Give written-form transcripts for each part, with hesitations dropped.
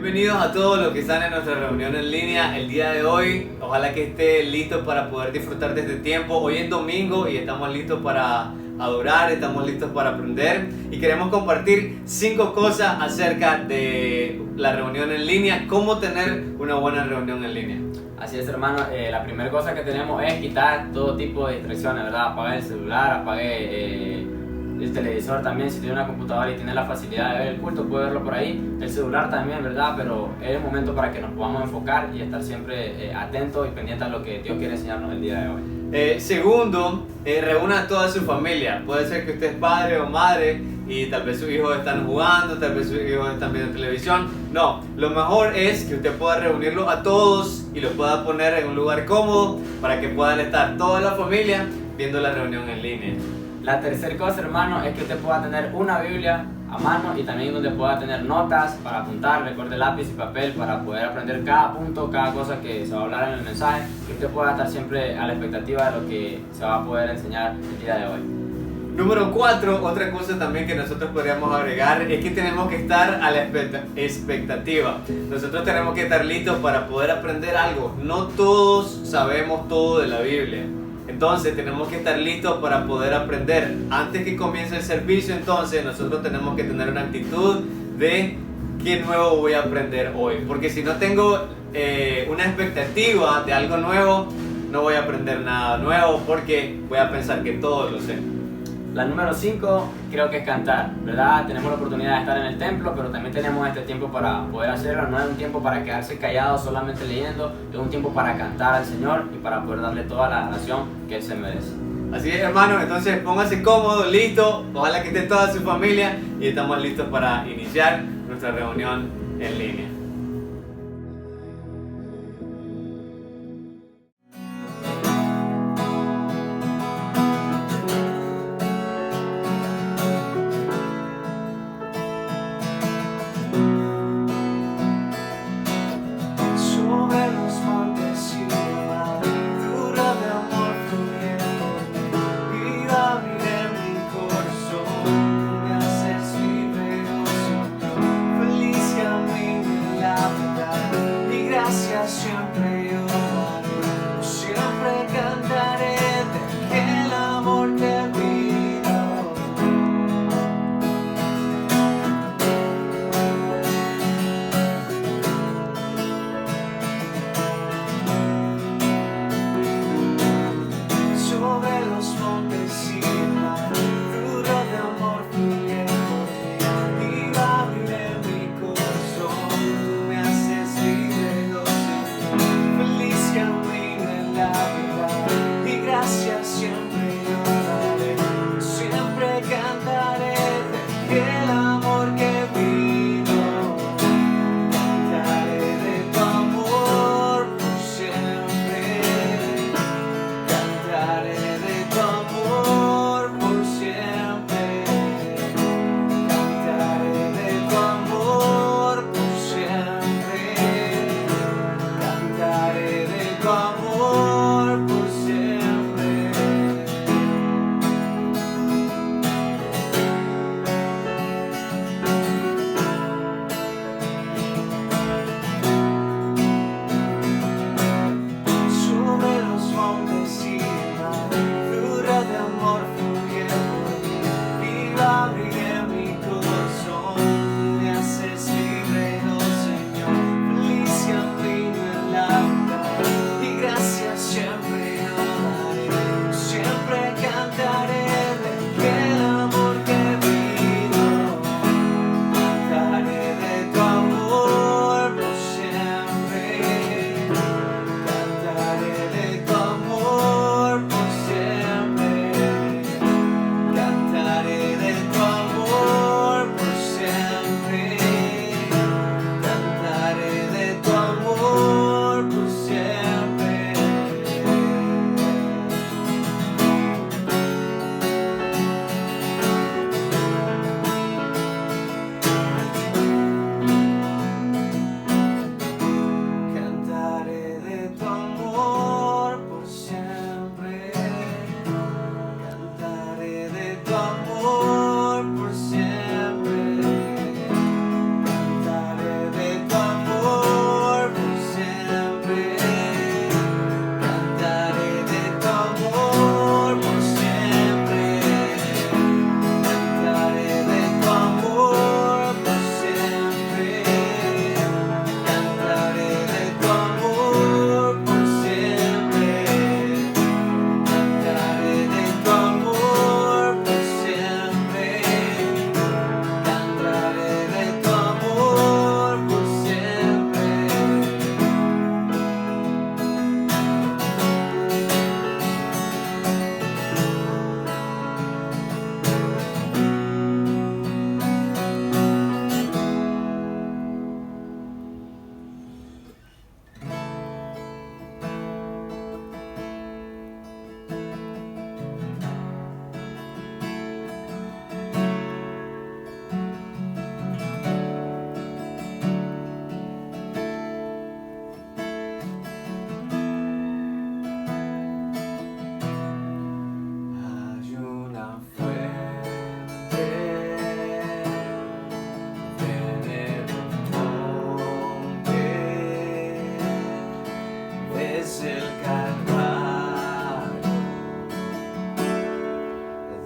Bienvenidos a todos los que están en nuestra reunión en línea el día de hoy. Ojalá que estén listos para poder disfrutar de este tiempo. Hoy es domingo y estamos listos para adorar, estamos listos para aprender y queremos compartir 5 cosas acerca de la reunión en línea, cómo tener una buena reunión en línea. Así es, hermano. La primera cosa que tenemos es quitar todo tipo de distracciones, ¿verdad? Apague el celular, apague el televisor también. Si tiene una computadora y tiene la facilidad de ver el culto, puede verlo por ahí. El celular también, ¿verdad? Pero es el momento para que nos podamos enfocar y estar siempre atentos y pendientes a lo que Dios quiere enseñarnos el día de hoy. Segundo, reúna a toda su familia. Puede ser que usted es padre o madre y tal vez sus hijos están jugando, tal vez sus hijos están viendo televisión. No, lo mejor es que usted pueda reunirlos a todos y los pueda poner en un lugar cómodo para que puedan estar toda la familia viendo la reunión en línea. La tercera cosa, hermano, es que usted pueda tener una Biblia a mano y también donde pueda tener notas para apuntar, recuerde lápiz y papel para poder aprender cada punto, cada cosa que se va a hablar en el mensaje, que usted pueda estar siempre a la expectativa de lo que se va a poder enseñar el día de hoy. Número 4, otra cosa también que nosotros podríamos agregar es que tenemos que estar a la expectativa. Nosotros tenemos que estar listos para poder aprender algo. No todos sabemos todo de la Biblia. Entonces tenemos que estar listos para poder aprender. Antes que comience el servicio, entonces nosotros tenemos que tener una actitud de qué nuevo voy a aprender hoy. Porque si no tengo una expectativa de algo nuevo, no voy a aprender nada nuevo porque voy a pensar que todo lo sé. La número 5 creo que es cantar, ¿verdad? Tenemos la oportunidad de estar en el templo, pero también tenemos este tiempo para poder hacerlo. No es un tiempo para quedarse callado solamente leyendo, es un tiempo para cantar al Señor y para poder darle toda la adoración que Él se merece. Así es, hermanos, entonces póngase cómodo, listo, ojalá que esté toda su familia y estamos listos para iniciar nuestra reunión en línea.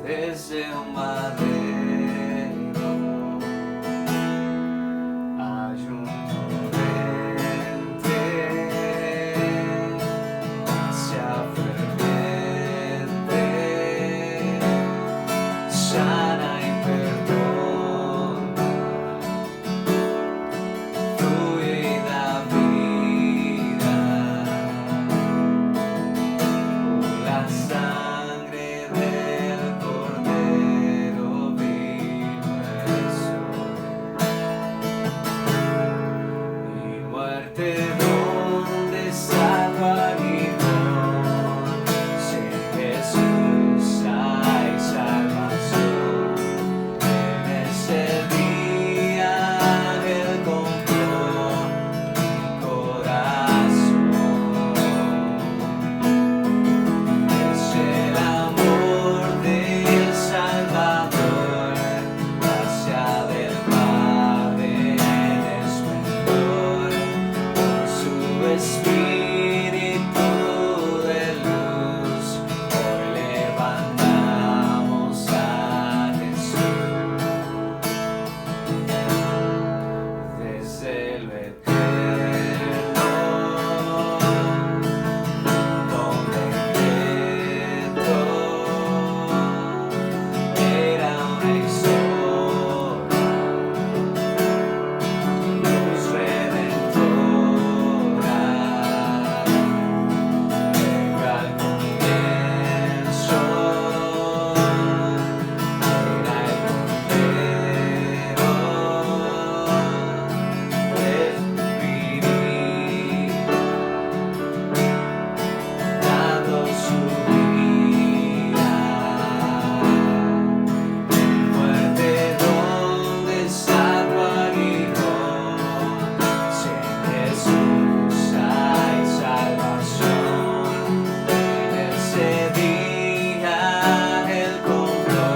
desde un madero hay un torrente hacia ferviente, sana y perdona, fluye y da vida por la sangre del Cordero vino el sol. Mi muerte donde salva si en Jesús hay salvación. En ese día Él compró mi corazón. Es el amor del Salvador, gracia del Padre en esplendor, con su Espíritu de luz, hoy levantamos a Jesús desde lo eterno, donde Cristo era una historia, luz redentora, llega al comienzo, era el Cordero, dando su vida. Muerte donde salvo aguijón, si en Jesús hay salvación. En ese día Él compró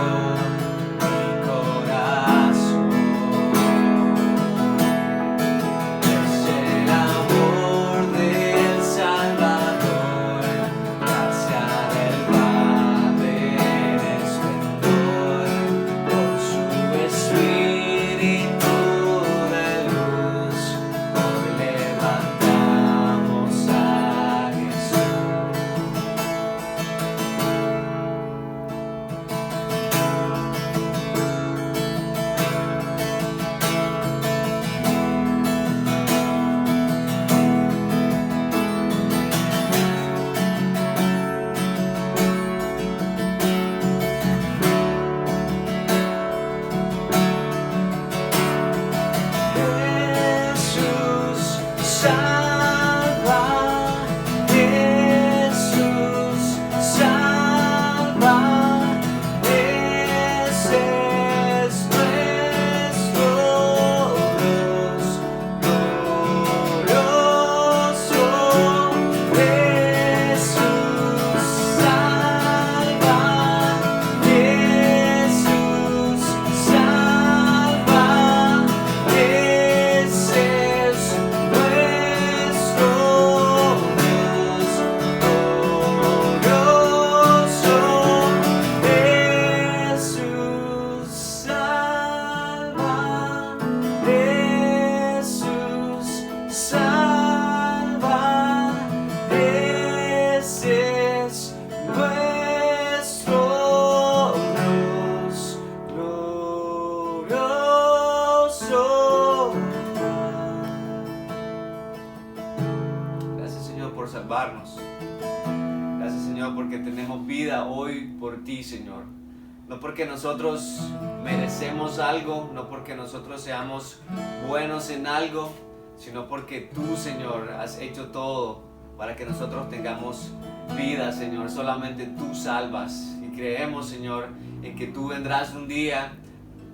mi corazón. Es el amor del Salvador, gracia del Padre en esplendor, con su Espíritu de luz, hoy levantamos a Jesús. Jesús salva, Jesús salva, ese es nuestro Dios glorioso. Jesús salva, Jesús salva, ese es nuestro Dios glorioso. Jesús salva, Jesús salva, ese es nuestro Dios glorioso. Gracias, Señor, por salvarnos. Gracias, Señor, porque tenemos vida hoy por ti, Señor. No porque nosotros merecemos algo, no porque nosotros seamos buenos en algo, sino porque tú, Señor, has hecho todo para que nosotros tengamos vida, Señor. Solamente tú salvas y creemos, Señor, en que tú vendrás un día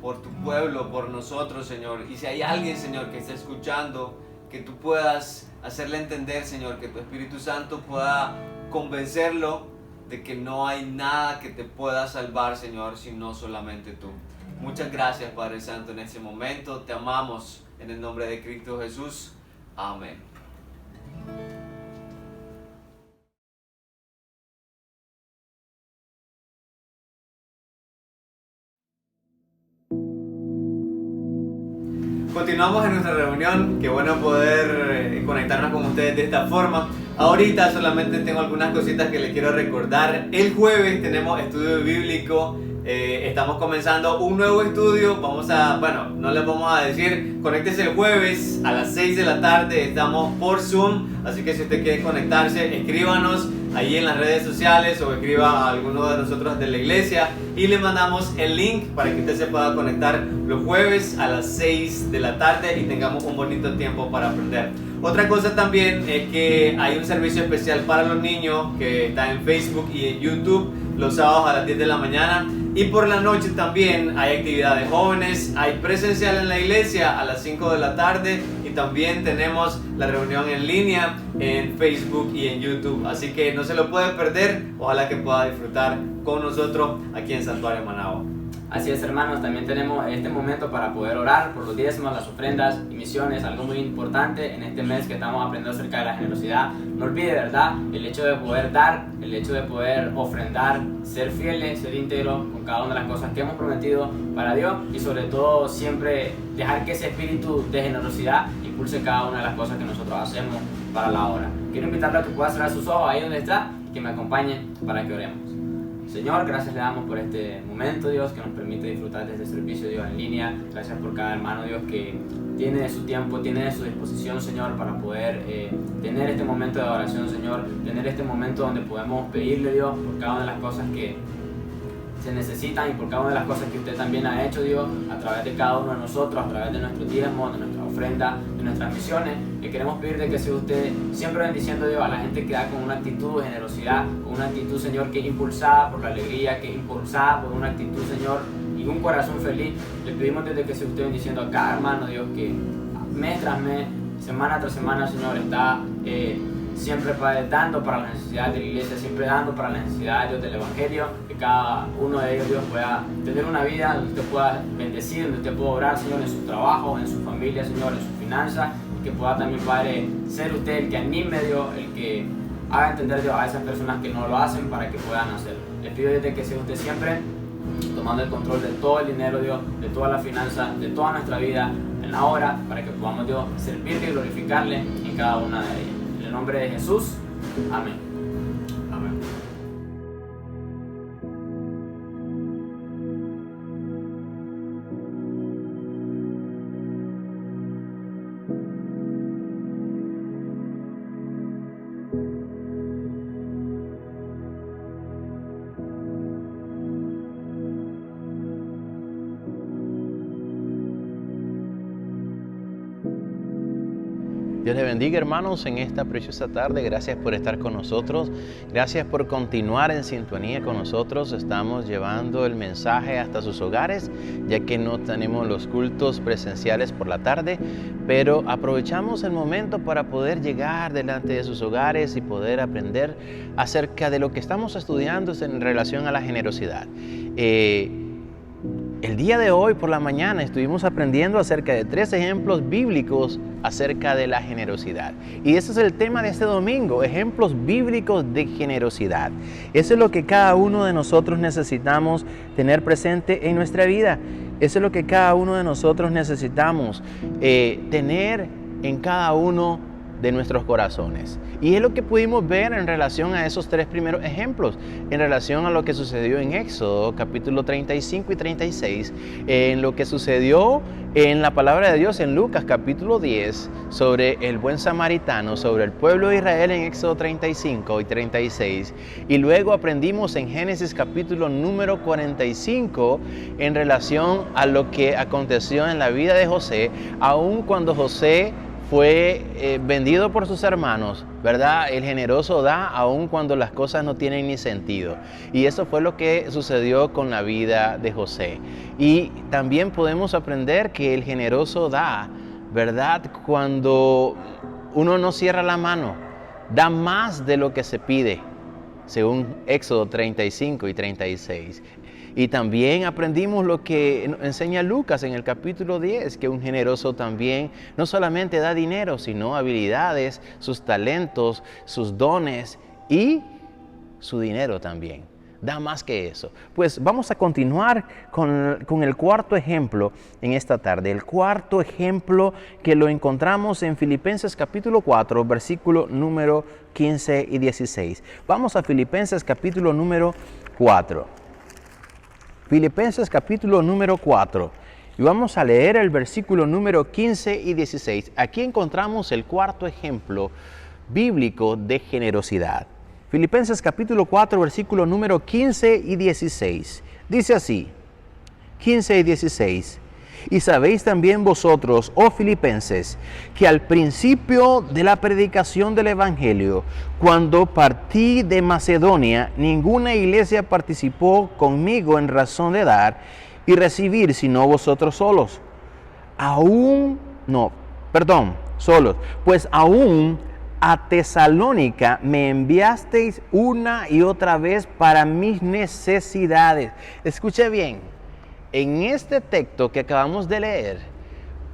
por tu pueblo, por nosotros, Señor. Y si hay alguien, Señor, que está escuchando, que tú puedas hacerle entender, Señor, que tu Espíritu Santo pueda convencerlo de que no hay nada que te pueda salvar, Señor, sino solamente tú. Muchas gracias, Padre Santo, en este momento. Te amamos en el nombre de Cristo Jesús. Amén. Continuamos en nuestra reunión, qué bueno poder conectarnos con ustedes de esta forma. Ahorita solamente tengo algunas cositas que les quiero recordar. El jueves tenemos estudio bíblico, estamos comenzando un nuevo estudio. No les vamos a decir, conéctese el jueves a las 6 de la tarde, estamos por Zoom, así que si usted quiere conectarse, escríbanos ahí en las redes sociales o escriba a alguno de nosotros de la iglesia y le mandamos el link para que usted se pueda conectar los jueves a las 6 de la tarde y tengamos un bonito tiempo para aprender. Otra cosa también es que hay un servicio especial para los niños que está en Facebook y en YouTube los sábados a las 10 de la mañana, y por la noche también hay actividades jóvenes, hay presencial en la iglesia a las 5 de la tarde y también tenemos la reunión en línea en Facebook y en YouTube, así que no se lo puede perder. Ojalá que pueda disfrutar con nosotros aquí en Santuario Managua. Así es, hermanos, también tenemos este momento para poder orar por los diezmos, las ofrendas y misiones, algo muy importante en este mes que estamos aprendiendo acerca de la generosidad. No olvide, ¿verdad?, el hecho de poder dar, el hecho de poder ofrendar, ser fieles, ser íntegros con cada una de las cosas que hemos prometido para Dios, y sobre todo siempre dejar que ese espíritu de generosidad impulse cada una de las cosas que nosotros hacemos para la obra. Quiero invitarle a que pueda cerrar sus ojos ahí donde está, que me acompañe para que oremos. Señor, gracias le damos por este momento, Dios, que nos permite disfrutar de este servicio, Dios, en línea. Gracias por cada hermano, Dios, que tiene su tiempo, tiene su disposición, Señor, para poder tener este momento de adoración, Señor, tener este momento donde podemos pedirle, Dios, por cada una de las cosas que se necesitan y por cada una de las cosas que usted también ha hecho, Dios, a través de cada uno de nosotros, a través de nuestros diezmos, de nuestra ofrenda, de nuestras misiones. Le queremos pedir de que sea usted siempre bendiciendo, Dios, a la gente que da con una actitud de generosidad, con una actitud, Señor, que es impulsada por la alegría, que es impulsada por una actitud, Señor, y un corazón feliz. Le pedimos desde que sea usted bendiciendo a cada hermano, Dios, que mes tras mes, semana tras semana, Señor, está siempre dando para las necesidades de la iglesia, siempre dando para las necesidades, Dios, del Evangelio, que cada uno de ellos, Dios, pueda tener una vida donde usted pueda bendecir, donde usted pueda obrar, Señor, en su trabajo, en su familia, Señor, en sus finanzas, que pueda también, Padre, ser usted el que anime, Dios, el que haga entender, Dios, a esas personas que no lo hacen para que puedan hacerlo. Le pido desde que sea usted siempre tomando el control de todo el dinero, Dios, de todas las finanzas, de toda nuestra vida en la hora, para que podamos, Dios, servirle y glorificarle en cada una de ellas. En el nombre de Jesús, amén. Amén. Dios les bendiga, hermanos, en esta preciosa tarde. Gracias por estar con nosotros. Gracias por continuar en sintonía con nosotros. Estamos llevando el mensaje hasta sus hogares, ya que no tenemos los cultos presenciales por la tarde, pero aprovechamos el momento para poder llegar delante de sus hogares y poder aprender acerca de lo que estamos estudiando en relación a la generosidad. El día de hoy por la mañana estuvimos aprendiendo acerca de 3 ejemplos bíblicos acerca de la generosidad. Y ese es el tema de este domingo, ejemplos bíblicos de generosidad. Eso es lo que cada uno de nosotros necesitamos tener presente en nuestra vida. Eso es lo que cada uno de nosotros necesitamos tener en cada uno de nuestros corazones. Y es lo que pudimos ver en relación a esos 3 primeros ejemplos, en relación a lo que sucedió en Éxodo, capítulo 35 y 36, en lo que sucedió en la palabra de Dios en Lucas, capítulo 10, sobre el buen samaritano, sobre el pueblo de Israel en Éxodo 35 y 36. Y luego aprendimos en Génesis, capítulo número 45, en relación a lo que aconteció en la vida de José, aun cuando José fue vendido por sus hermanos, ¿verdad? El generoso da aun cuando las cosas no tienen ni sentido. Y eso fue lo que sucedió con la vida de José. Y también podemos aprender que el generoso da, ¿verdad? Cuando uno no cierra la mano, da más de lo que se pide, según Éxodo 35 y 36. Y también aprendimos lo que enseña Lucas en el capítulo 10, que un generoso también no solamente da dinero, sino habilidades, sus talentos, sus dones y su dinero también. da más que eso. Pues vamos a continuar con el cuarto ejemplo en esta tarde. El cuarto ejemplo que lo encontramos en Filipenses capítulo 4, versículo número 15 y 16. Vamos a Filipenses capítulo número 4. Filipenses capítulo número 4. Y vamos a leer el versículo número 15 y 16. Aquí encontramos el cuarto ejemplo bíblico de generosidad. Filipenses capítulo 4, versículo número 15 y 16. Dice así, 15 y 16. Y sabéis también vosotros, oh filipenses, que al principio de la predicación del Evangelio, cuando partí de Macedonia, ninguna iglesia participó conmigo en razón de dar y recibir, sino vosotros solos. Solos. Pues aún a Tesalónica me enviasteis una y otra vez para mis necesidades. Escuche bien, en este texto que acabamos de leer,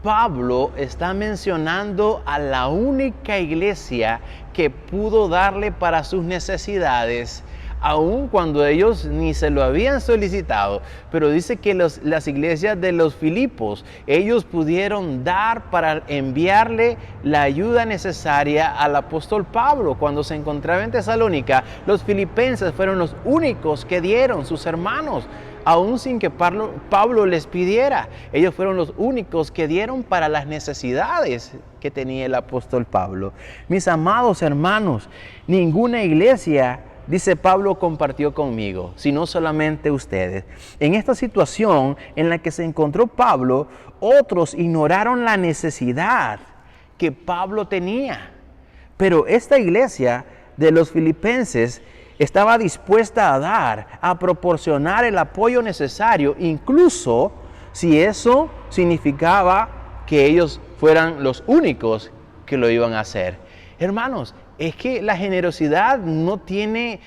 Pablo está mencionando a la única iglesia que pudo darle para sus necesidades, aun cuando ellos ni se lo habían solicitado. Pero dice que las iglesias de los Filipos, ellos pudieron dar para enviarle la ayuda necesaria al apóstol Pablo. Cuando se encontraba en Tesalónica, los filipenses fueron los únicos que dieron, sus hermanos, aún sin que Pablo les pidiera. Ellos fueron los únicos que dieron para las necesidades que tenía el apóstol Pablo. Mis amados hermanos, ninguna iglesia, dice Pablo, compartió conmigo, sino solamente ustedes. En esta situación en la que se encontró Pablo, otros ignoraron la necesidad que Pablo tenía. Pero esta iglesia de los filipenses estaba dispuesta a dar, a proporcionar el apoyo necesario, incluso si eso significaba que ellos fueran los únicos que lo iban a hacer. Hermanos, es que la generosidad no tiene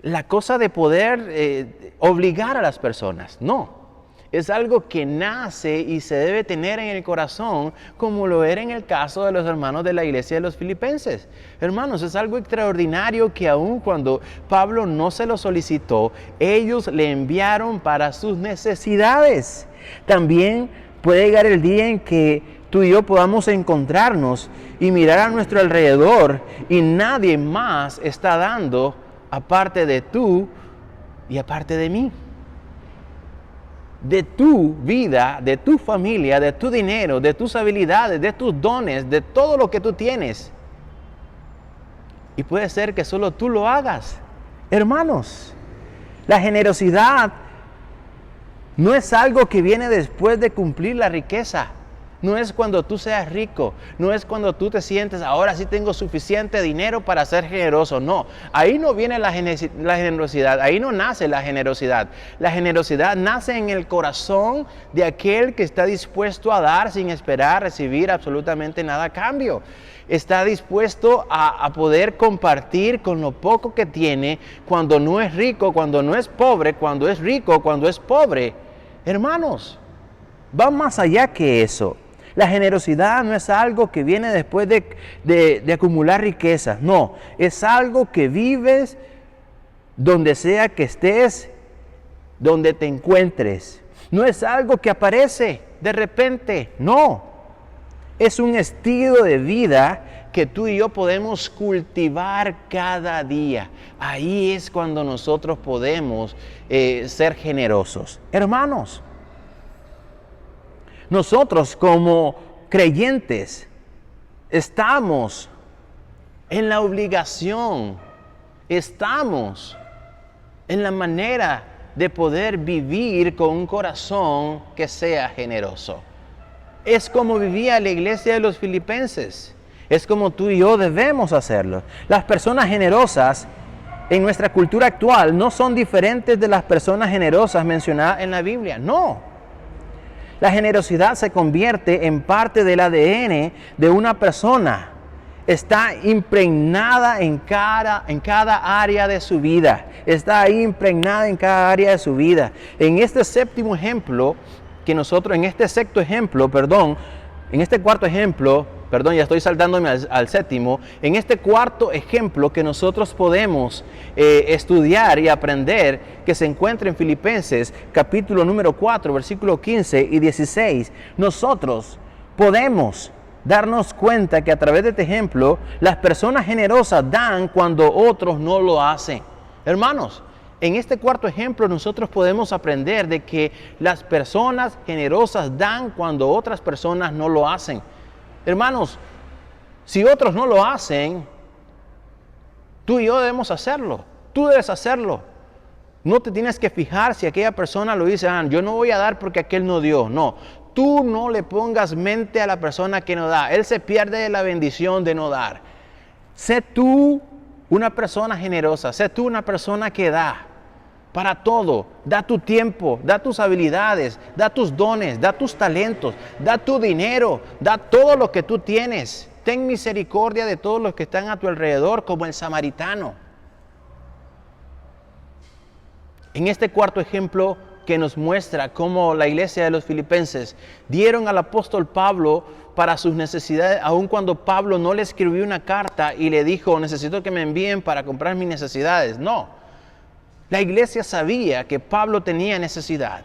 la cosa de poder obligar a las personas, no. Es algo que nace y se debe tener en el corazón, como lo era en el caso de los hermanos de la iglesia de los filipenses. Hermanos, es algo extraordinario que aun cuando Pablo no se lo solicitó, ellos le enviaron para sus necesidades. También puede llegar el día en que tú y yo podamos encontrarnos y mirar a nuestro alrededor y nadie más está dando aparte de tú y aparte de mí. De tu vida, de tu familia, de tu dinero, de tus habilidades, de tus dones, de todo lo que tú tienes. Y puede ser que solo tú lo hagas. Hermanos, la generosidad no es algo que viene después de cumplir la riqueza. No es cuando tú seas rico, no es cuando tú te sientes, ahora sí tengo suficiente dinero para ser generoso. No, ahí no viene la generosidad, ahí no nace la generosidad. La generosidad nace en el corazón de aquel que está dispuesto a dar sin esperar recibir absolutamente nada a cambio. Está dispuesto a poder compartir con lo poco que tiene, cuando no es rico, cuando no es pobre, cuando es rico, cuando es pobre. Hermanos, va más allá que eso. La generosidad no es algo que viene después de acumular riquezas. No, es algo que vives donde sea que estés, donde te encuentres. No es algo que aparece de repente. No, es un estilo de vida que tú y yo podemos cultivar cada día. Ahí es cuando nosotros podemos ser generosos. Hermanos, nosotros como creyentes estamos en la obligación, estamos en la manera de poder vivir con un corazón que sea generoso. Es como vivía la iglesia de los filipenses, es como tú y yo debemos hacerlo. Las personas generosas en nuestra cultura actual no son diferentes de las personas generosas mencionadas en la Biblia, no. La generosidad se convierte en parte del ADN de una persona. Está impregnada en cada área de su vida. Está ahí impregnada en cada área de su vida. En este cuarto ejemplo, perdón, ya estoy saltándome al séptimo, en este cuarto ejemplo que nosotros podemos estudiar y aprender, que se encuentra en Filipenses capítulo número 4, versículo 15 y 16, nosotros podemos darnos cuenta que a través de este ejemplo, las personas generosas dan cuando otros no lo hacen. Hermanos, en este cuarto ejemplo nosotros podemos aprender de que las personas generosas dan cuando otras personas no lo hacen. Hermanos, si otros no lo hacen, tú y yo debemos hacerlo. Tú debes hacerlo. No te tienes que fijar si aquella persona lo dice, yo no voy a dar porque aquel no dio. No, tú no le pongas mente a la persona que no da. Él se pierde de la bendición de no dar. Sé tú una persona generosa, sé tú una persona que da. Para todo, da tu tiempo, da tus habilidades, da tus dones, da tus talentos, da tu dinero, da todo lo que tú tienes. Ten misericordia de todos los que están a tu alrededor, como el samaritano. En este cuarto ejemplo que nos muestra cómo la iglesia de los filipenses dieron al apóstol Pablo para sus necesidades, aun cuando Pablo no le escribió una carta y le dijo, necesito que me envíen para comprar mis necesidades. No. La iglesia sabía que Pablo tenía necesidad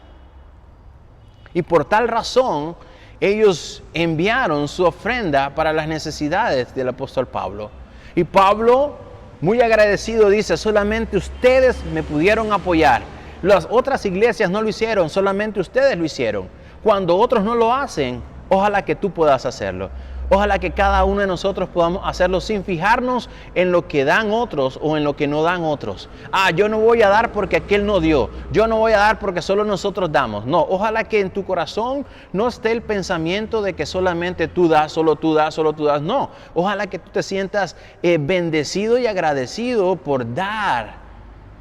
y por tal razón ellos enviaron su ofrenda para las necesidades del apóstol Pablo. Y Pablo, muy agradecido, dice, solamente ustedes me pudieron apoyar. Las otras iglesias no lo hicieron, solamente ustedes lo hicieron. Cuando otros no lo hacen, ojalá que tú puedas hacerlo. Ojalá que cada uno de nosotros podamos hacerlo sin fijarnos en lo que dan otros o en lo que no dan otros. Yo no voy a dar porque aquel no dio. Yo no voy a dar porque solo nosotros damos. No, ojalá que en tu corazón no esté el pensamiento de que solamente tú das, solo tú das, solo tú das. No, ojalá que tú te sientas bendecido y agradecido por dar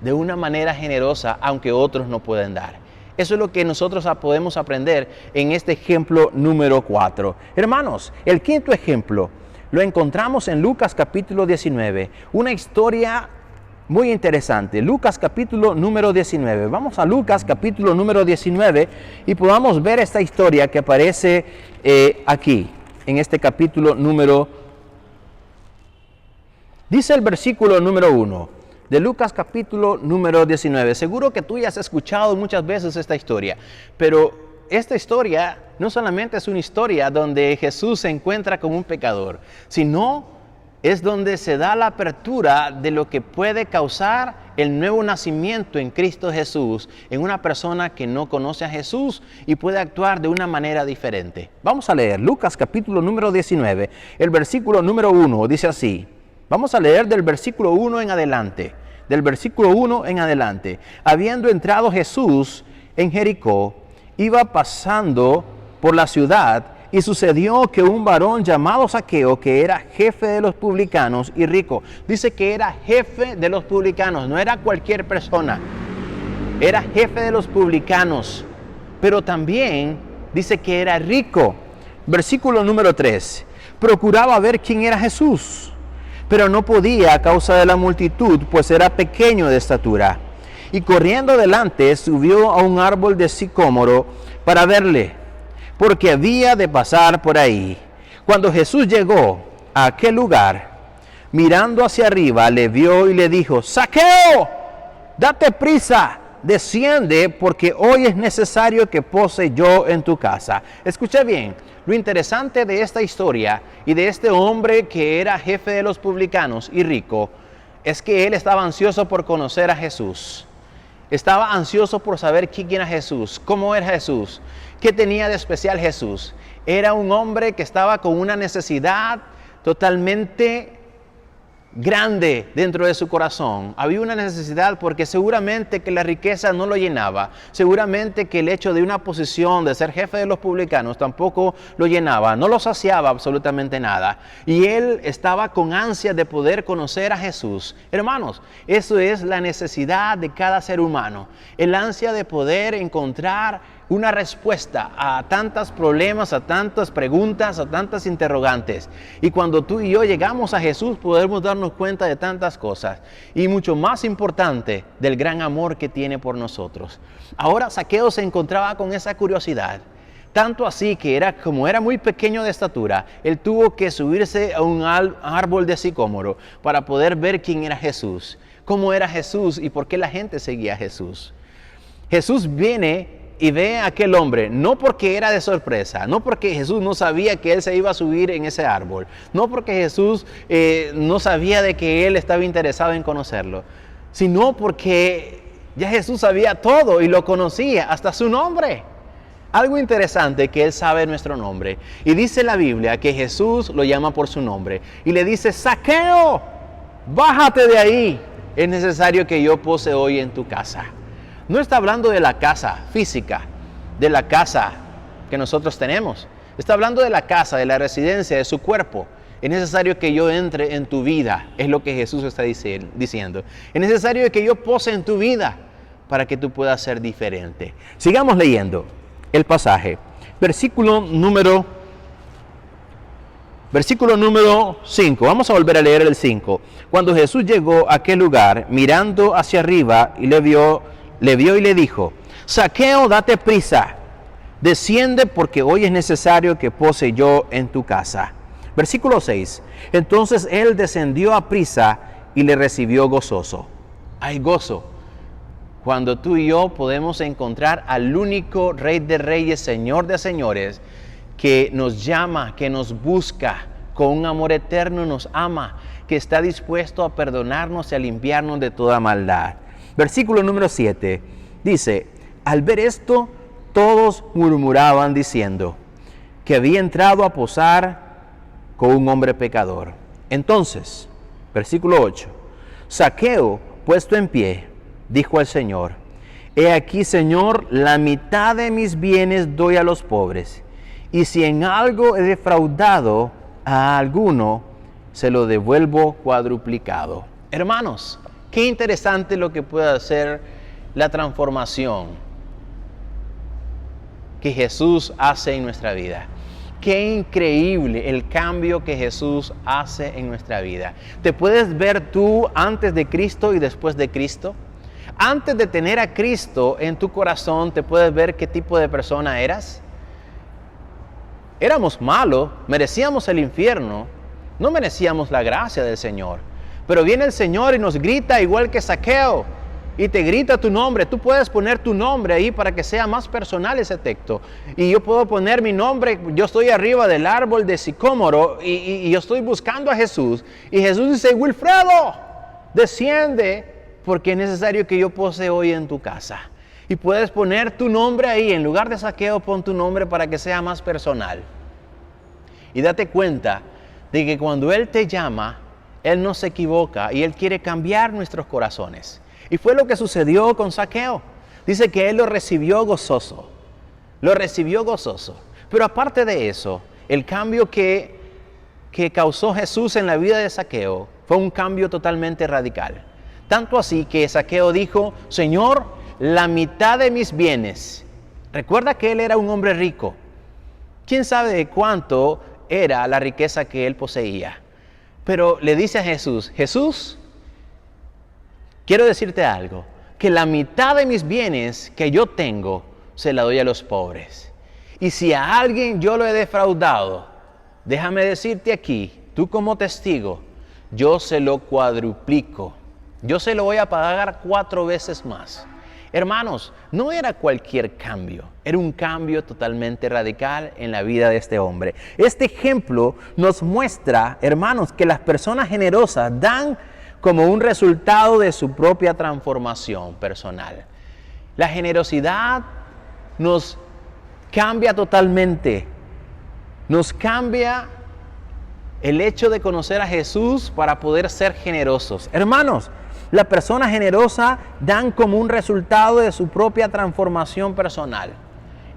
de una manera generosa, aunque otros no pueden dar. Eso es lo que nosotros podemos aprender en este ejemplo número 4. Hermanos, el quinto ejemplo lo encontramos en Lucas capítulo 19. Una historia muy interesante. Lucas capítulo número 19. Vamos a Lucas capítulo número 19 y podamos ver esta historia que aparece aquí, en este capítulo número... Dice el versículo número 1. De Lucas capítulo número 19. Seguro que tú ya has escuchado muchas veces esta historia, pero esta historia no solamente es una historia donde Jesús se encuentra con un pecador, sino es donde se da la apertura de lo que puede causar el nuevo nacimiento en Cristo Jesús en una persona que no conoce a Jesús y puede actuar de una manera diferente. Vamos a leer Lucas capítulo número 19, el versículo número 1, dice así. Vamos a leer del versículo 1 en adelante. Del versículo 1 en adelante. Habiendo entrado Jesús en Jericó, iba pasando por la ciudad y sucedió que un varón llamado Zaqueo, que era jefe de los publicanos y rico. Dice que era jefe de los publicanos, no era cualquier persona. Era jefe de los publicanos, pero también dice que era rico. Versículo número 3. Procuraba ver quién era Jesús, pero no podía a causa de la multitud, pues era pequeño de estatura. Y corriendo adelante, subió a un árbol de sicómoro para verle, porque había de pasar por ahí. Cuando Jesús llegó a aquel lugar, mirando hacia arriba, le vio y le dijo, Zaqueo, date prisa, desciende, porque hoy es necesario que pose yo en tu casa. Escucha bien. Lo interesante de esta historia y de este hombre que era jefe de los publicanos y rico es que él estaba ansioso por conocer a Jesús. Estaba ansioso por saber quién era Jesús, cómo era Jesús, qué tenía de especial Jesús. Era un hombre que estaba con una necesidad totalmente grande dentro de su corazón. Había una necesidad porque seguramente que la riqueza no lo llenaba, seguramente que el hecho de una posición de ser jefe de los publicanos tampoco lo llenaba, no lo saciaba absolutamente nada, y él estaba con ansia de poder conocer a Jesús. Hermanos, eso es la necesidad de cada ser humano, el ansia de poder encontrar una respuesta a tantos problemas, a tantas preguntas, a tantas interrogantes. Y cuando tú y yo llegamos a Jesús podemos darnos cuenta de tantas cosas y mucho más importante del gran amor que tiene por nosotros. Ahora Zaqueo se encontraba con esa curiosidad Tanto así que como era muy pequeño de estatura, él tuvo que subirse a un árbol de sicómoro para poder ver quién era Jesús, cómo era Jesús y por qué la gente seguía a Jesús. Jesús viene y ve a aquel hombre, no porque era de sorpresa, no porque Jesús no sabía que él se iba a subir en ese árbol, no porque Jesús no sabía de que él estaba interesado en conocerlo, sino porque ya Jesús sabía todo y lo conocía, hasta su nombre. Algo interesante que él sabe nuestro nombre. Y dice la Biblia que Jesús lo llama por su nombre. Y le dice, Zaqueo, bájate de ahí. Es necesario que yo pose hoy en tu casa. No está hablando de la casa física, de la casa que nosotros tenemos. Está hablando de la casa, de la residencia, de su cuerpo. Es necesario que yo entre en tu vida. Es lo que Jesús está diciendo. Es necesario que yo pose en tu vida para que tú puedas ser diferente. Sigamos leyendo el pasaje. Versículo número 5. Vamos a volver a leer el 5. Cuando Jesús llegó a aquel lugar, mirando hacia arriba, y le vio y le dijo, Zaqueo, date prisa, desciende porque hoy es necesario que pose yo en tu casa. Versículo 6. Entonces él descendió a prisa y le recibió gozoso. Hay gozo cuando tú y yo podemos encontrar al único Rey de Reyes, Señor de Señores, que nos llama, que nos busca, con un amor eterno nos ama, que está dispuesto a perdonarnos y a limpiarnos de toda maldad. Versículo número 7 dice, al ver esto, todos murmuraban diciendo que había entrado a posar con un hombre pecador. Entonces, versículo 8, Zaqueo, puesto en pie, dijo al Señor, he aquí, Señor, la mitad de mis bienes doy a los pobres, y si en algo he defraudado a alguno, se lo devuelvo cuadruplicado. Hermanos, qué interesante lo que puede hacer la transformación que Jesús hace en nuestra vida. Qué increíble el cambio que Jesús hace en nuestra vida. ¿Te puedes ver tú antes de Cristo y después de Cristo? Antes de tener a Cristo en tu corazón, ¿te puedes ver qué tipo de persona eras? Éramos malos, merecíamos el infierno, no merecíamos la gracia del Señor. Pero viene el Señor y nos grita igual que Zaqueo, y te grita tu nombre. Tú puedes poner tu nombre ahí para que sea más personal ese texto. Y yo puedo poner mi nombre, yo estoy arriba del árbol de sicómoro y yo estoy buscando a Jesús. Y Jesús dice, Wilfredo, desciende, porque es necesario que yo pose hoy en tu casa. Y puedes poner tu nombre ahí, en lugar de Zaqueo, pon tu nombre para que sea más personal. Y date cuenta de que cuando Él te llama, Él no se equivoca y Él quiere cambiar nuestros corazones. Y fue lo que sucedió con Zaqueo. Dice que Él lo recibió gozoso. Lo recibió gozoso. Pero aparte de eso, el cambio que causó Jesús en la vida de Zaqueo fue un cambio totalmente radical. Tanto así que Zaqueo dijo, Señor, la mitad de mis bienes. Recuerda que él era un hombre rico. ¿Quién sabe de cuánto era la riqueza que él poseía? Pero le dice a Jesús, Jesús, quiero decirte algo, que la mitad de mis bienes que yo tengo, se la doy a los pobres. Y si a alguien yo lo he defraudado, déjame decirte aquí, tú como testigo, yo se lo cuadruplico. Yo se lo voy a pagar 4 veces más. Hermanos, no era cualquier cambio, era un cambio totalmente radical en la vida de este hombre. Este ejemplo nos muestra, hermanos, que las personas generosas dan como un resultado de su propia transformación personal. La generosidad nos cambia totalmente, nos cambia el hecho de conocer a Jesús para poder ser generosos. Hermanos, la persona generosa dan como un resultado de su propia transformación personal.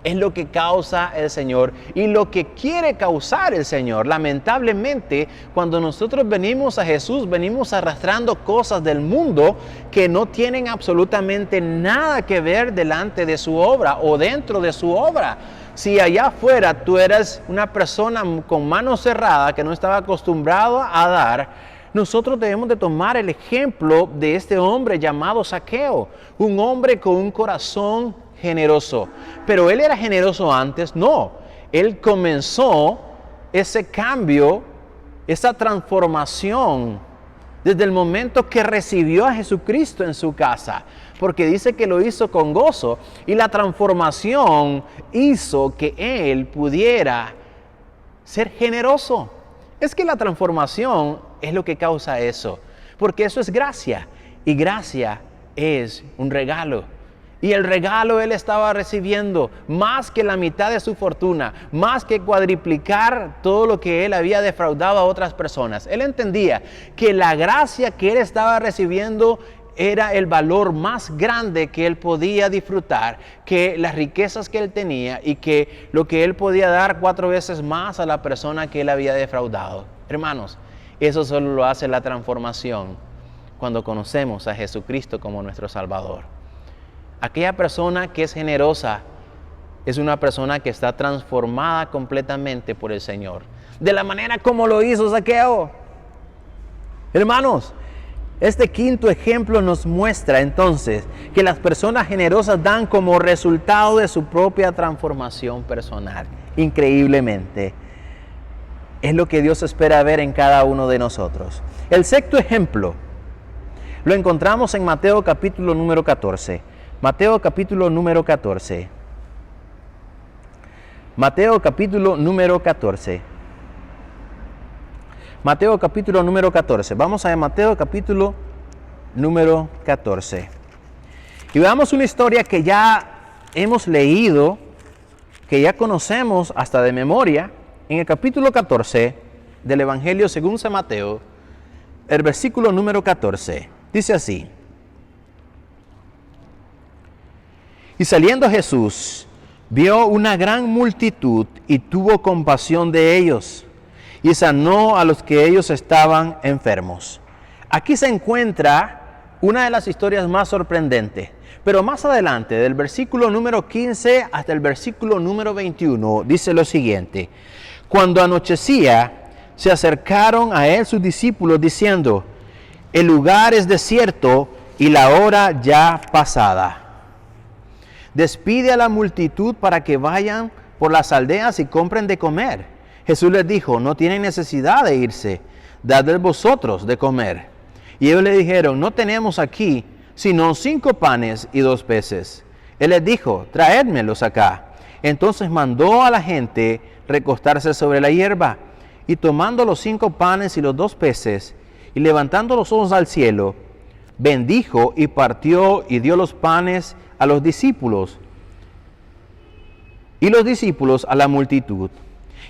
Es lo que causa el Señor y lo que quiere causar el Señor. Lamentablemente, cuando nosotros venimos a Jesús, venimos arrastrando cosas del mundo que no tienen absolutamente nada que ver delante de su obra o dentro de su obra. Si allá afuera tú eres una persona con mano cerrada que no estaba acostumbrado a dar, nosotros debemos de tomar el ejemplo de este hombre llamado Zaqueo, un hombre con un corazón generoso. pero él era generoso antes. No, él comenzó ese cambio, esa transformación desde el momento que recibió a Jesucristo en su casa, porque dice que lo hizo con gozo, y la transformación hizo que él pudiera ser generoso. Es que la transformación es lo que causa eso, porque eso es gracia, y gracia es un regalo. Y el regalo él estaba recibiendo más que la mitad de su fortuna, más que cuadriplicar todo lo que él había defraudado a otras personas. Él entendía que la gracia que él estaba recibiendo era el valor más grande que él podía disfrutar, que las riquezas que él tenía, y que lo que él podía dar 4 veces más a la persona que él había defraudado. Hermanos, eso solo lo hace la transformación cuando conocemos a Jesucristo como nuestro Salvador. Aquella persona que es generosa es una persona que está transformada completamente por el Señor, de la manera como lo hizo Zaqueo. Hermanos, este quinto ejemplo nos muestra entonces que las personas generosas dan como resultado de su propia transformación personal. Increíblemente, es lo que Dios espera ver en cada uno de nosotros. El sexto ejemplo lo encontramos en Mateo capítulo número 14. Mateo capítulo número 14. Mateo capítulo número 14. Mateo capítulo número 14. Vamos a Mateo capítulo número 14. Y veamos una historia que ya hemos leído, que ya conocemos hasta de memoria, en el capítulo 14 del Evangelio según San Mateo, el versículo número 14. Dice así: Y saliendo Jesús, vio una gran multitud y tuvo compasión de ellos, y sanó a los que ellos estaban enfermos. Aquí se encuentra una de las historias más sorprendentes, pero más adelante, del versículo número 15 hasta el versículo número 21, dice lo siguiente: Cuando anochecía, se acercaron a él sus discípulos diciendo: El lugar es desierto y la hora ya pasada. Despide a la multitud para que vayan por las aldeas y compren de comer. Jesús les dijo: No tienen necesidad de irse, dadles vosotros de comer. Y ellos le dijeron: No tenemos aquí sino 5 panes y 2 peces. Él les dijo: Traédmelos acá. Entonces mandó a la gente recostarse sobre la hierba, y tomando los 5 panes y los 2 peces, y levantando los ojos al cielo, bendijo y partió y dio los panes a los discípulos, y los discípulos a la multitud.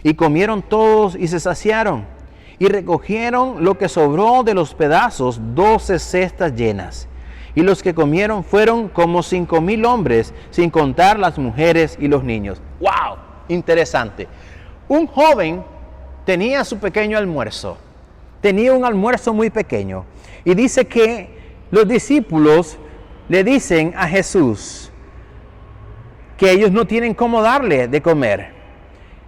Y comieron todos y se saciaron, y recogieron lo que sobró de los pedazos, 12 cestas llenas. Y los que comieron fueron como 5,000 hombres, sin contar las mujeres y los niños. ¡Wow! Interesante. Un joven tenía su pequeño almuerzo. Tenía un almuerzo muy pequeño. Y dice que los discípulos le dicen a Jesús que ellos no tienen cómo darle de comer.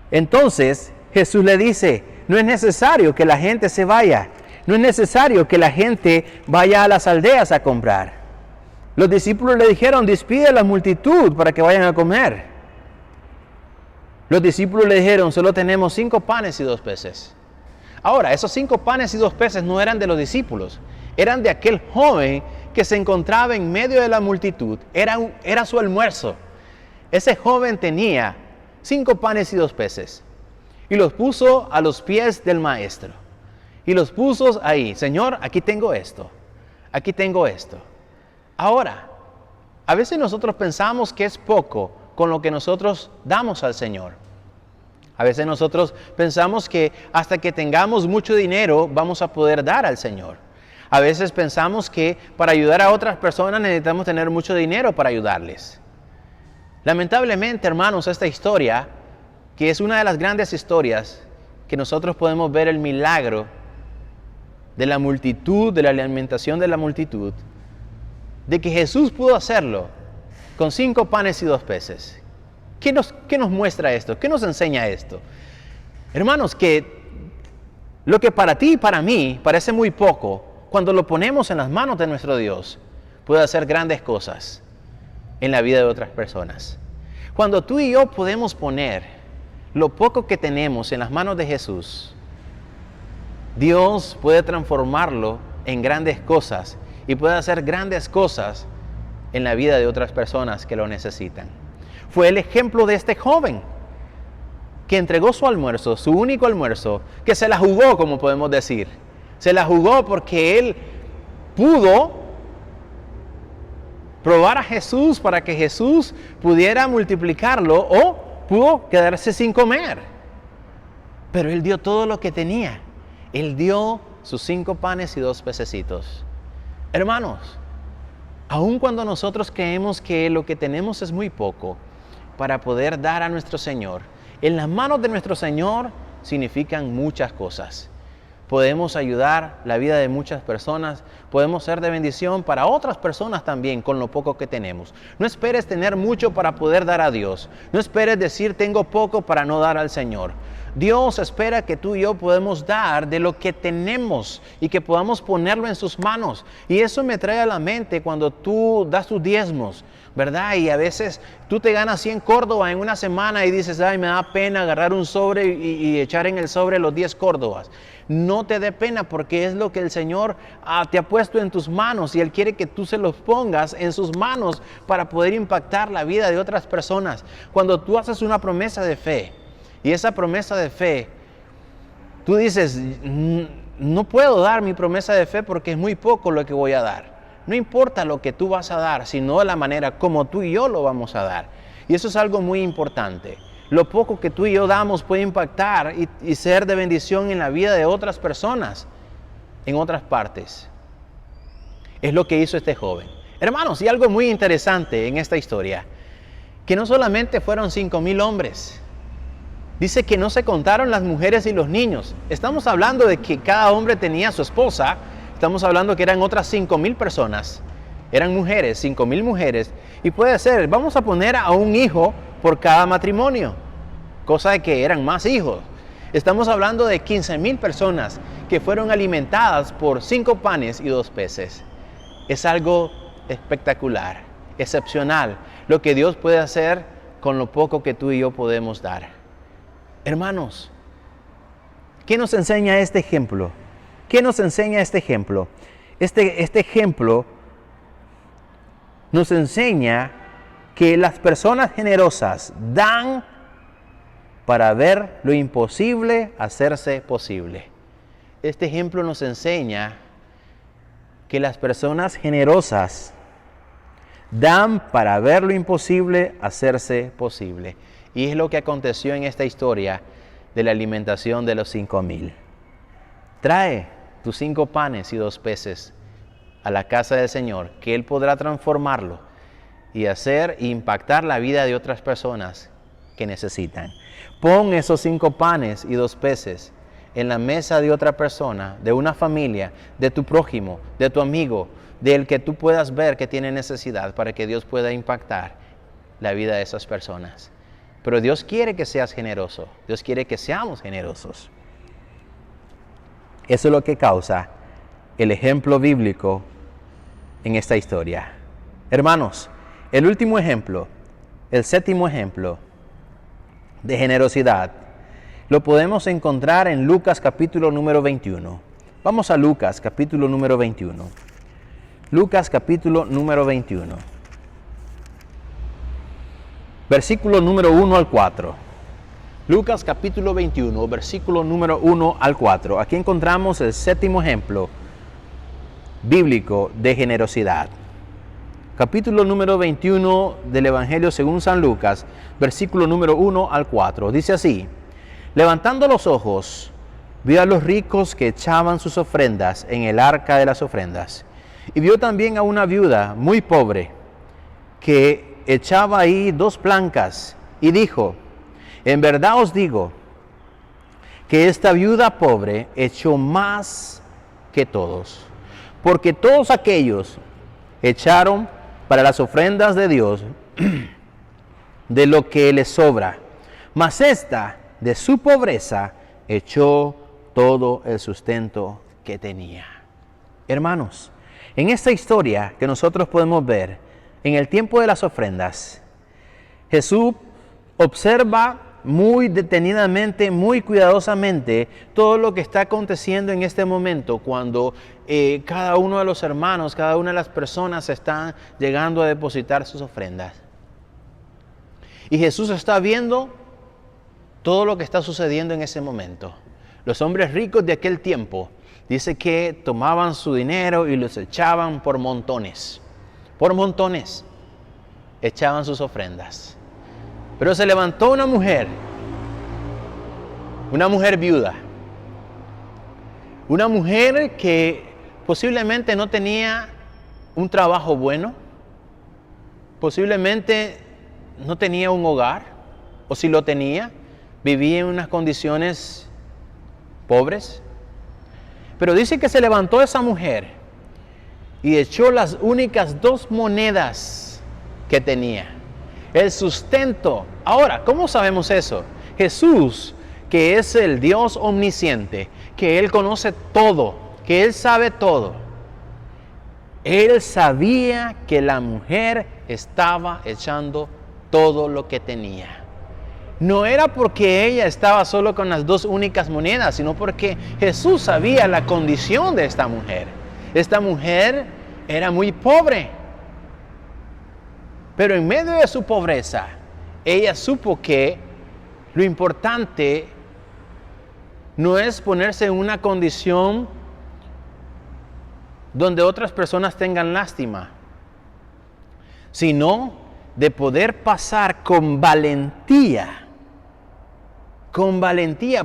Entonces Jesús le dice: no es necesario que la gente se vaya, no es necesario que la gente vaya a las aldeas a comprar. Los discípulos le dijeron: despide a la multitud para que vayan a comer. Los discípulos le dijeron: solo tenemos 5 panes y 2 peces. Ahora, esos 5 panes y 2 peces no eran de los discípulos, eran de aquel joven que se encontraba en medio de la multitud. Era su almuerzo. Ese joven tenía 5 panes y 2 peces, y los puso a los pies del maestro. Y los puso ahí: Señor, aquí tengo esto, aquí tengo esto. Ahora, a veces nosotros pensamos que es poco con lo que nosotros damos al Señor. A veces nosotros pensamos que hasta que tengamos mucho dinero vamos a poder dar al Señor. A veces pensamos que para ayudar a otras personas necesitamos tener mucho dinero para ayudarles. Lamentablemente, hermanos, esta historia, que es una de las grandes historias que nosotros podemos ver el milagro de la multitud, de la alimentación de la multitud, de que Jesús pudo hacerlo con 5 panes y 2 peces. ¿Qué nos muestra esto? ¿Qué nos enseña esto? Hermanos, que lo que para ti y para mí parece muy poco, cuando lo ponemos en las manos de nuestro Dios, puede hacer grandes cosas en la vida de otras personas. Cuando tú y yo podemos poner lo poco que tenemos en las manos de Jesús, Dios puede transformarlo en grandes cosas y puede hacer grandes cosas en la vida de otras personas que lo necesitan. Fue el ejemplo de este joven que entregó su almuerzo, su único almuerzo, que se la jugó, como podemos decir. Se la jugó porque él pudo probar a Jesús para que Jesús pudiera multiplicarlo, o pudo quedarse sin comer. Pero él dio todo lo que tenía. Él dio sus 5 panes y 2 pececitos. Hermanos, aun cuando nosotros creemos que lo que tenemos es muy poco para poder dar a nuestro Señor, en las manos de nuestro Señor significan muchas cosas. Podemos ayudar la vida de muchas personas, podemos ser de bendición para otras personas también con lo poco que tenemos. No esperes tener mucho para poder dar a Dios. No esperes decir tengo poco para no dar al Señor. Dios espera que tú y yo podemos dar de lo que tenemos y que podamos ponerlo en sus manos. Y eso me trae a la mente cuando tú das tus diezmos, ¿verdad? Y a veces tú te ganas 100 córdobas en una semana y dices, ay, me da pena agarrar un sobre y echar en el sobre los 10 córdobas. No te dé pena, porque es lo que el Señor te ha puesto en tus manos y Él quiere que tú se los pongas en sus manos para poder impactar la vida de otras personas. Cuando tú haces una promesa de fe y esa promesa de fe, tú dices, no puedo dar mi promesa de fe porque es muy poco lo que voy a dar. No importa lo que tú vas a dar, sino de la manera como tú y yo lo vamos a dar. Y eso es algo muy importante. Lo poco que tú y yo damos puede impactar y ser de bendición en la vida de otras personas en otras partes. Es lo que hizo este joven. Hermanos, y algo muy interesante en esta historia, que no solamente fueron 5,000 hombres. Dice que no se contaron las mujeres y los niños. Estamos hablando de que cada hombre tenía a su esposa. Estamos hablando que eran otras 5,000 personas. Eran mujeres, 5,000 mujeres. Y puede ser, vamos a poner a un hijo por cada matrimonio, cosa de que eran más hijos. Estamos hablando de 15,000 personas que fueron alimentadas por 5 panes y 2 peces. Es algo espectacular, excepcional, lo que Dios puede hacer con lo poco que tú y yo podemos dar. Hermanos, ¿qué nos enseña este ejemplo? ¿Qué nos enseña este ejemplo? Este ejemplo nos enseña que las personas generosas dan para ver lo imposible hacerse posible. Este ejemplo nos enseña que las personas generosas dan para ver lo imposible hacerse posible. Y es lo que aconteció en esta historia de la alimentación de los 5,000. Trae tus 5 panes y 2 peces a la casa del Señor, que Él podrá transformarlo y hacer e impactar la vida de otras personas que necesitan. Pon esos 5 panes y 2 peces en la mesa de otra persona, de una familia, de tu prójimo, de tu amigo, del que tú puedas ver que tiene necesidad, para que Dios pueda impactar la vida de esas personas. Pero Dios quiere que seas generoso. Dios quiere que seamos generosos. Eso es lo que causa el ejemplo bíblico en esta historia. Hermanos, el último ejemplo, el 7º ejemplo de generosidad, lo podemos encontrar en Lucas capítulo número 21. Vamos a Lucas capítulo número 21. Lucas capítulo número 21. Versículo número 1 al 4. Lucas capítulo 21, versículo número 1 al 4. Aquí encontramos el 7º ejemplo bíblico de generosidad. Capítulo número 21 del Evangelio según San Lucas, versículo número 1 al 4. Dice así: levantando los ojos, vio a los ricos que echaban sus ofrendas en el arca de las ofrendas. Y vio también a una viuda muy pobre que echaba ahí 2 blancas, y dijo: en verdad os digo que esta viuda pobre echó más que todos, porque todos aquellos echaron para las ofrendas de Dios de lo que les sobra, mas esta de su pobreza echó todo el sustento que tenía. Hermanos, en esta historia que nosotros podemos ver en el tiempo de las ofrendas, Jesús observa muy detenidamente, muy cuidadosamente todo lo que está aconteciendo en este momento cuando cada uno de los hermanos, cada una de las personas están llegando a depositar sus ofrendas. Y Jesús está viendo todo lo que está sucediendo en ese momento. Los hombres ricos de aquel tiempo, dice que tomaban su dinero y los echaban por montones. Por montones echaban sus ofrendas. Pero se levantó una mujer viuda, una mujer que posiblemente no tenía un trabajo bueno, posiblemente no tenía un hogar, o si lo tenía, vivía en unas condiciones pobres. Pero dice que se levantó esa mujer y echó las únicas 2 monedas que tenía. El sustento. Ahora, ¿cómo sabemos eso? Jesús, que es el Dios omnisciente, que Él conoce todo, que Él sabe todo. Él sabía que la mujer estaba echando todo lo que tenía. No era porque ella estaba solo con las 2 únicas monedas, sino porque Jesús sabía la condición de esta mujer. Esta mujer era muy pobre. Pero en medio de su pobreza, ella supo que lo importante no es ponerse en una condición donde otras personas tengan lástima, sino de poder pasar con valentía,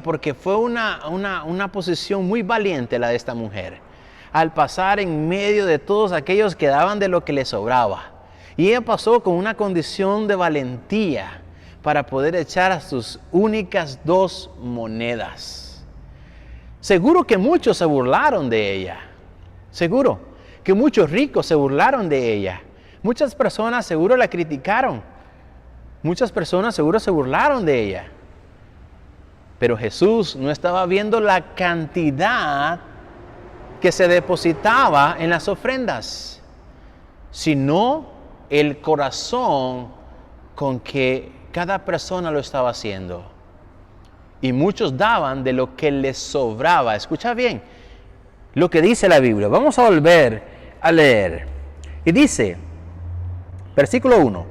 porque fue una posición muy valiente la de esta mujer, al pasar en medio de todos aquellos que daban de lo que les sobraba. Y ella pasó con una condición de valentía para poder echar a sus únicas 2 monedas. Seguro que muchos se burlaron de ella. Seguro que muchos ricos se burlaron de ella. Muchas personas seguro la criticaron. Muchas personas seguro se burlaron de ella. Pero Jesús no estaba viendo la cantidad que se depositaba en las ofrendas, sino el corazón con que cada persona lo estaba haciendo. Y muchos daban de lo que les sobraba. Escucha bien lo que dice la Biblia. Vamos a volver a leer. Y dice, versículo 1.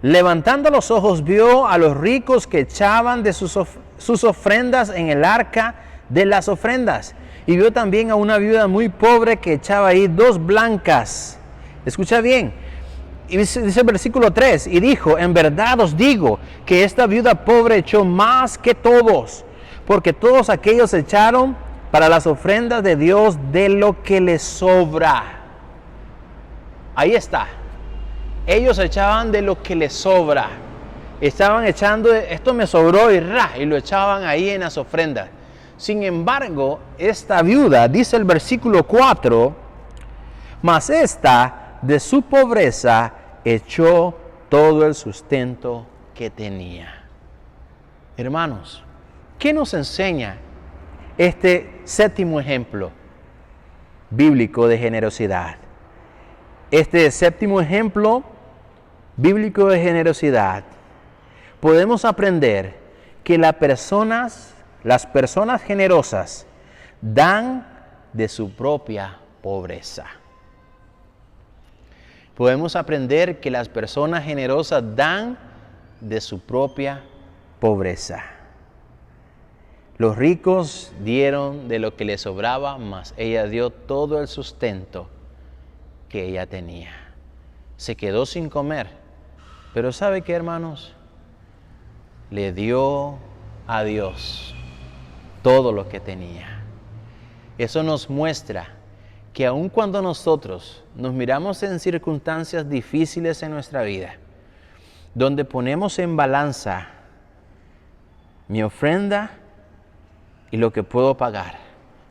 Levantando los ojos vio a los ricos que echaban de sus ofrendas en el arca de las ofrendas. Y vio también a una viuda muy pobre que echaba ahí 2 blancas. Escucha bien. Y dice el versículo 3, y dijo, en verdad os digo que esta viuda pobre echó más que todos, porque todos aquellos echaron para las ofrendas de Dios de lo que les sobra. Ahí está. Ellos echaban de lo que les sobra. Estaban echando, esto me sobró y lo echaban ahí en las ofrendas. Sin embargo, esta viuda, dice el versículo 4, mas esta de su pobreza echó todo el sustento que tenía. Hermanos, ¿qué nos enseña este 7º ejemplo bíblico de generosidad? Este 7º ejemplo bíblico de generosidad, podemos aprender que las personas generosas dan de su propia pobreza. Podemos aprender que las personas generosas dan de su propia pobreza. Los ricos dieron de lo que les sobraba, mas ella dio todo el sustento que ella tenía. Se quedó sin comer, pero ¿sabe qué, hermanos? Le dio a Dios todo lo que tenía. Eso nos muestra que aun cuando nosotros nos miramos en circunstancias difíciles en nuestra vida, donde ponemos en balanza mi ofrenda y lo que puedo pagar,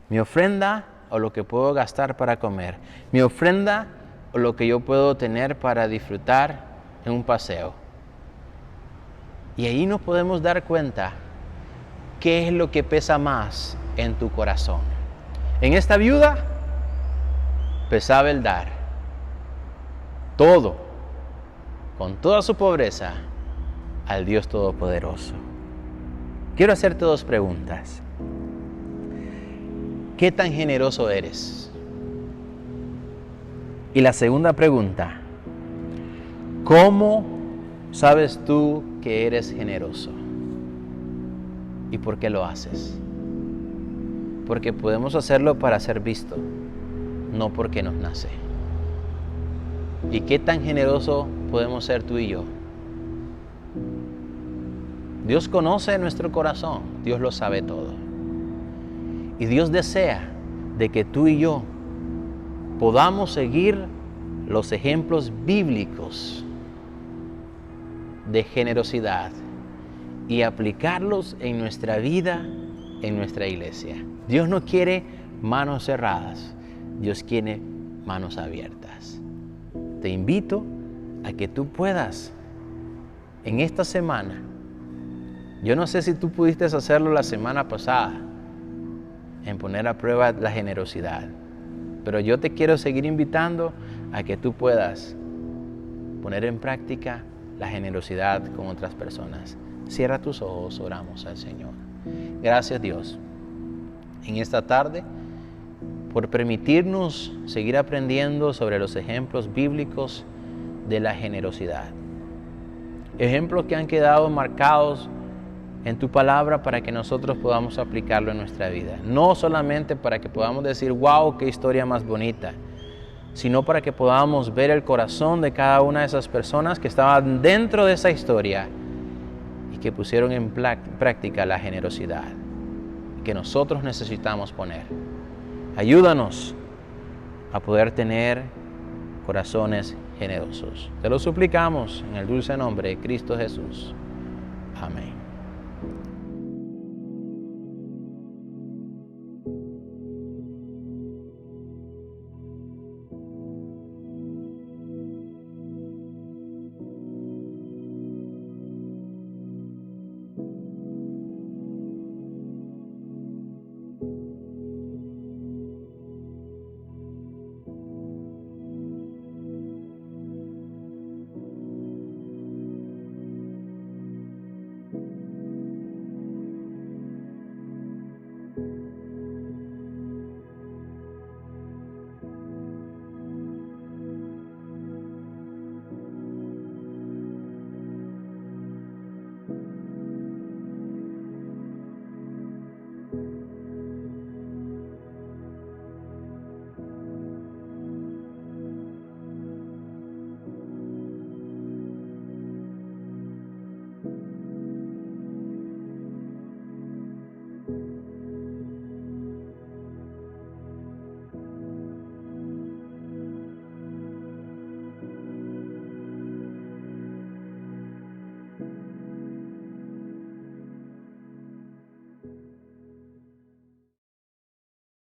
mi ofrenda o lo que puedo gastar para comer, mi ofrenda o lo que yo puedo tener para disfrutar en un paseo. Y ahí nos podemos dar cuenta qué es lo que pesa más en tu corazón. En esta viuda pesaba el dar todo, con toda su pobreza, al Dios Todopoderoso. Quiero hacerte 2 preguntas. ¿Qué tan generoso eres? Y la segunda pregunta, ¿cómo sabes tú que eres generoso? ¿Y por qué lo haces? Porque podemos hacerlo para ser visto, no porque nos nace. ¿Y qué tan generoso podemos ser tú y yo? Dios conoce nuestro corazón, Dios lo sabe todo. Y Dios desea de que tú y yo podamos seguir los ejemplos bíblicos de generosidad y aplicarlos en nuestra vida, en nuestra iglesia. Dios no quiere manos cerradas, Dios quiere manos abiertas. Te invito a que tú puedas en esta semana, yo no sé si tú pudiste hacerlo la semana pasada, en poner a prueba la generosidad, pero yo te quiero seguir invitando a que tú puedas poner en práctica la generosidad con otras personas. Cierra tus ojos, oramos al Señor. Gracias, Dios, en esta tarde por permitirnos seguir aprendiendo sobre los ejemplos bíblicos de la generosidad. Ejemplos que han quedado marcados en tu palabra para que nosotros podamos aplicarlo en nuestra vida. No solamente para que podamos decir, wow, qué historia más bonita, sino para que podamos ver el corazón de cada una de esas personas que estaban dentro de esa historia y que pusieron en práctica la generosidad que nosotros necesitamos poner. Ayúdanos a poder tener corazones generosos. Te lo suplicamos en el dulce nombre de Cristo Jesús. Amén.